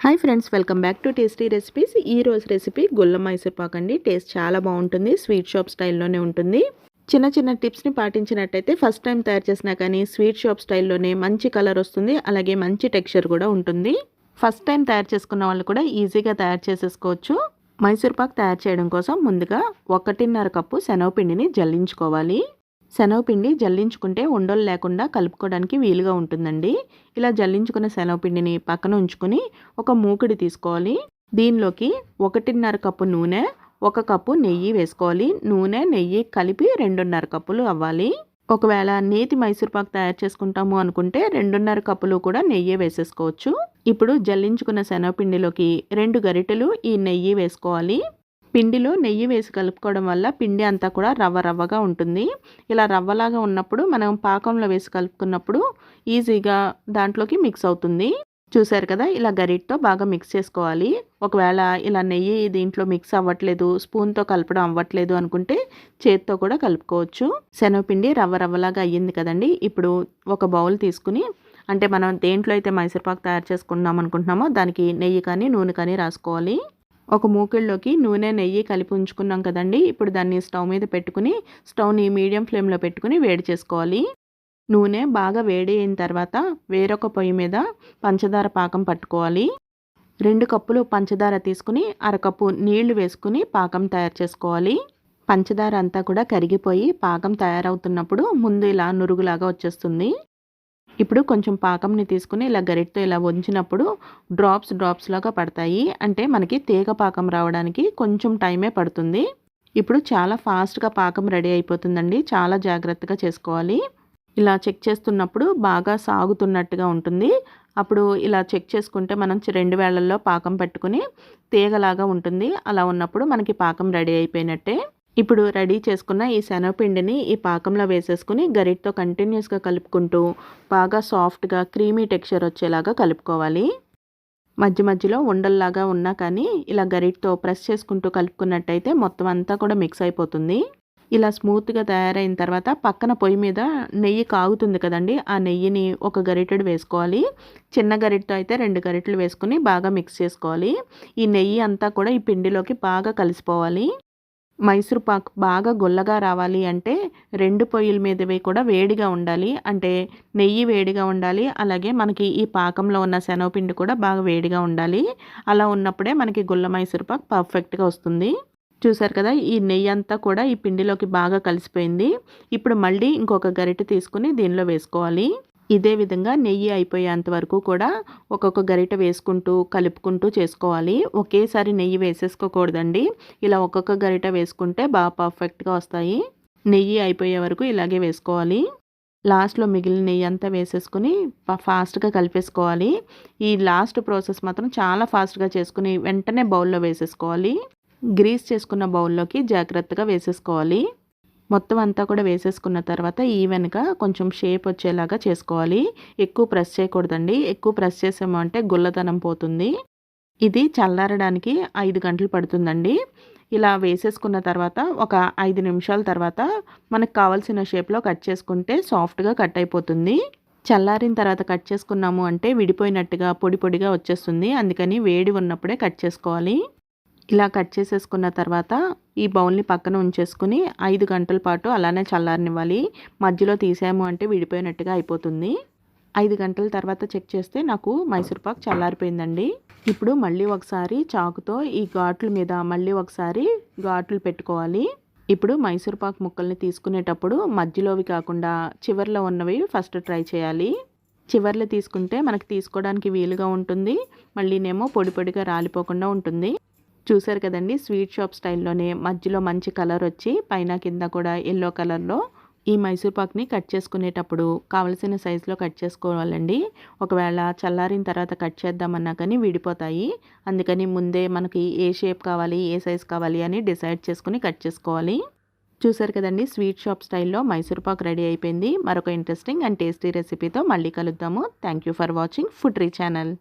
Hi friends, welcome back to tasty recipes. ఈ రోజు recipe గుల్ల మైసూర్ పాక్ అండి. టేస్ట్ చాలా బాగుంటుంది, స్వీట్ షాప్ స్టైల్లోనే ఉంటుంది. చిన్న చిన్న టిప్స్ని పాటించినట్టయితే ఫస్ట్ టైం తయారు చేసినా కానీ స్వీట్ షాప్ స్టైల్లోనే మంచి కలర్ వస్తుంది, అలాగే మంచి టెక్స్చర్ కూడా ఉంటుంది. ఫస్ట్ టైం తయారు చేసుకున్న వాళ్ళు కూడా ఈజీగా తయారు చేసేసుకోవచ్చు. మైసూర్ పాక్ తయారు చేయడం కోసం ముందుగా 1.5 కప్పు శనగపిండిని జల్లించుకోవాలి. శనగపిండి జల్లించుకుంటే ఉండలు లేకుండా కలుపుకోవడానికి వీలుగా ఉంటుందండి. ఇలా జల్లించుకున్న శనగపిండిని పక్కన ఉంచుకొని ఒక మూకుడి తీసుకోవాలి. దీనిలోకి 1.5 కప్పు నూనె, 1 కప్పు నెయ్యి వేసుకోవాలి. నూనె నెయ్యి కలిపి 2.5 కప్పులు అవ్వాలి. ఒకవేళ నేతి మైసూర్ పాక్ తయారు చేసుకుంటాము అనుకుంటే 2.5 కప్పులు కూడా నెయ్యి వేసేసుకోవచ్చు. ఇప్పుడు జల్లించుకున్న శనగపిండిలోకి 2 గరిటెలు ఈ నెయ్యి వేసుకోవాలి. పిండిలో నెయ్యి వేసి కలుపుకోవడం వల్ల పిండి అంతా కూడా రవ్వ రవ్వగా ఉంటుంది. ఇలా రవ్వలాగా ఉన్నప్పుడు మనం పాకంలో వేసి కలుపుకున్నప్పుడు ఈజీగా దాంట్లోకి మిక్స్ అవుతుంది. చూసారు కదా, ఇలా గరిటతో బాగా మిక్స్ చేసుకోవాలి. ఒకవేళ ఇలా నెయ్యి దీంట్లో మిక్స్ అవ్వట్లేదు, స్పూన్తో కలపడం అవ్వట్లేదు అనుకుంటే చేత్తో కూడా కలుపుకోవచ్చు. శనగపిండి రవ్వ రవ్వలాగా అయ్యింది కదండి. ఇప్పుడు ఒక బౌల్ తీసుకుని, అంటే మనం దేంట్లో అయితే మైసూర్ పాక్ తయారు చేసుకుందాం అనుకుంటున్నామో దానికి నెయ్యి కానీ నూనె కానీ రాసుకోవాలి. ఒక మూకిళ్ళలోకి నూనె నెయ్యి కలిపి ఉంచుకున్నాం కదండి. ఇప్పుడు దాన్ని స్టవ్ మీద పెట్టుకుని స్టవ్ని మీడియం ఫ్లేమ్లో పెట్టుకుని వేడి చేసుకోవాలి. నూనె బాగా వేడి అయిన తర్వాత వేరొక పొయ్యి మీద పంచదార పాకం పట్టుకోవాలి. 2 కప్పులు పంచదార తీసుకుని 1/2 కప్పు నీళ్లు వేసుకుని పాకం తయారు చేసుకోవాలి. పంచదార అంతా కూడా కరిగిపోయి పాకం తయారవుతున్నప్పుడు ముందు ఇలా నురుగులాగా వచ్చేస్తుంది. ఇప్పుడు కొంచెం పాకంని తీసుకుని ఇలా గరిటతో ఇలా వంచినప్పుడు డ్రాప్స్ లాగా పడతాయి. అంటే మనకి తీగ పాకం రావడానికి కొంచెం టైమే పడుతుంది. ఇప్పుడు చాలా ఫాస్ట్గా పాకం రెడీ అయిపోతుందండి. చాలా జాగ్రత్తగా చేసుకోవాలి. ఇలా చెక్ చేస్తున్నప్పుడు బాగా సాగుతున్నట్టుగా ఉంటుంది. అప్పుడు ఇలా చెక్ చేసుకుంటే మనం 2 వేళల్లో పాకం పెట్టుకుని తీగలాగా ఉంటుంది. అలా ఉన్నప్పుడు మనకి పాకం రెడీ అయిపోయినట్టే. ఇప్పుడు రెడీ చేసుకున్న ఈ శనగపిండిని ఈ పాకంలో వేసేసుకుని గరిటతో కంటిన్యూస్గా కలుపుకుంటూ బాగా సాఫ్ట్గా క్రీమీ టెక్స్చర్ వచ్చేలాగా కలుపుకోవాలి. మధ్య మధ్యలో ఉండల్లాగా ఉన్నా కానీ ఇలా గరిటతో ప్రెస్ చేసుకుంటూ కలుపుకున్నట్టయితే మొత్తం అంతా కూడా మిక్స్ అయిపోతుంది. ఇలా స్మూత్గా తయారైన తర్వాత పక్కన పొయ్యి మీద నెయ్యి కాగుతుంది కదండి. ఆ నెయ్యిని ఒక గరిటెడు వేసుకోవాలి. చిన్న గరిటతో అయితే 2 గరిటెలు వేసుకుని బాగా మిక్స్ చేసుకోవాలి. ఈ నెయ్యి అంతా కూడా ఈ పిండిలోకి బాగా కలిసిపోవాలి. మైసూర్ పాక్ బాగా గుల్లగా రావాలి అంటే 2 పొయ్యిల మీదవి కూడా వేడిగా ఉండాలి. అంటే నెయ్యి వేడిగా ఉండాలి, అలాగే మనకి ఈ పాకంలో ఉన్న శనగపిండి కూడా బాగా వేడిగా ఉండాలి. అలా ఉన్నప్పుడే మనకి గుల్ల మైసూర్ పాక్ పర్ఫెక్ట్గా వస్తుంది. చూసారు కదా, ఈ నెయ్యి అంతా కూడా ఈ పిండిలోకి బాగా కలిసిపోయింది. ఇప్పుడు మళ్ళీ ఇంకొక గరిటె తీసుకుని దీనిలో వేసుకోవాలి. ఇదే విధంగా నెయ్యి అయిపోయేంత వరకు కూడా ఒక్కొక్క గరిటె వేసుకుంటూ కలుపుకుంటూ చేసుకోవాలి. ఒకేసారి నెయ్యి వేసేసుకోకూడదండి. ఇలా ఒక్కొక్క గరిటె వేసుకుంటే బాగా పర్ఫెక్ట్గా వస్తాయి. నెయ్యి అయిపోయే వరకు ఇలాగే వేసుకోవాలి. లాస్ట్లో మిగిలిన నెయ్యి అంతా వేసేసుకుని ఫాస్ట్గా కలిపేసుకోవాలి. ఈ లాస్ట్ ప్రాసెస్ మాత్రం చాలా ఫాస్ట్గా చేసుకుని వెంటనే బౌల్లో వేసేసుకోవాలి. గ్రీస్ చేసుకున్న బౌల్లోకి జాగ్రత్తగా వేసేసుకోవాలి. మొత్తం అంతా కూడా వేసేసుకున్న తర్వాత ఈవెన్గా కొంచెం షేప్ వచ్చేలాగా చేసుకోవాలి. ఎక్కువ ప్రెస్ చేయకూడదండి. ఎక్కువ ప్రెస్ చేసాము అంటే గుల్లదనం పోతుంది. ఇది చల్లారడానికి 5 గంటలు పడుతుందండి. ఇలా వేసేసుకున్న తర్వాత ఒక 5 నిమిషాల తర్వాత మనకు కావాల్సిన షేప్లో కట్ చేసుకుంటే సాఫ్ట్గా కట్ అయిపోతుంది. చల్లారిన తర్వాత కట్ చేసుకున్నాము అంటే విడిపోయినట్టుగా పొడి పొడిగా వచ్చేస్తుంది. అందుకని వేడి ఉన్నప్పుడే కట్ చేసుకోవాలి. ఇలా కట్ చేసేసుకున్న తర్వాత ఈ బౌల్ని పక్కన ఉంచేసుకుని 5 గంటల పాటు అలానే చల్లారనివ్వాలి. మధ్యలో తీసాము అంటే విడిపోయినట్టుగా అయిపోతుంది. 5 గంటల తర్వాత చెక్ చేస్తే నాకు మైసూర్ పాక్ చల్లారిపోయిందండి. ఇప్పుడు మళ్ళీ ఒకసారి చాకుతో ఈ ఘాట్ల మీద మళ్ళీ ఒకసారి ఘాట్లు పెట్టుకోవాలి. ఇప్పుడు మైసూర్ పాక్ ముక్కల్ని తీసుకునేటప్పుడు మధ్యలోవి కాకుండా చివర్లో ఉన్నవి ఫస్ట్ ట్రై చేయాలి. చివర్లు తీసుకుంటే మనకి తీసుకోవడానికి వీలుగా ఉంటుంది. మళ్ళీనేమో పొడి పొడిగా రాలిపోకుండా ఉంటుంది. చూసారు కదండి, స్వీట్ షాప్ స్టైల్లోనే మధ్యలో మంచి కలర్ వచ్చి పైన కింద కూడా ఎల్లో కలర్లో ఈ మైసూర్ పాక్ని కట్ చేసుకునేటప్పుడు కావలసిన సైజులో కట్ చేసుకోవాలండి. ఒకవేళ చల్లారిన తర్వాత కట్ చేద్దామన్నా కానీ విడిపోతాయి. అందుకని ముందే మనకి ఏ షేప్ కావాలి, ఏ సైజ్ కావాలి అని డిసైడ్ చేసుకుని కట్ చేసుకోవాలి. చూసారు కదండి, స్వీట్ షాప్ స్టైల్లో మైసూర్ పాక్ రెడీ అయిపోయింది. మరొక ఇంట్రెస్టింగ్ అండ్ టేస్టీ రెసిపీతో మళ్ళీ కలుద్దాము. Thank you for watching food re channel.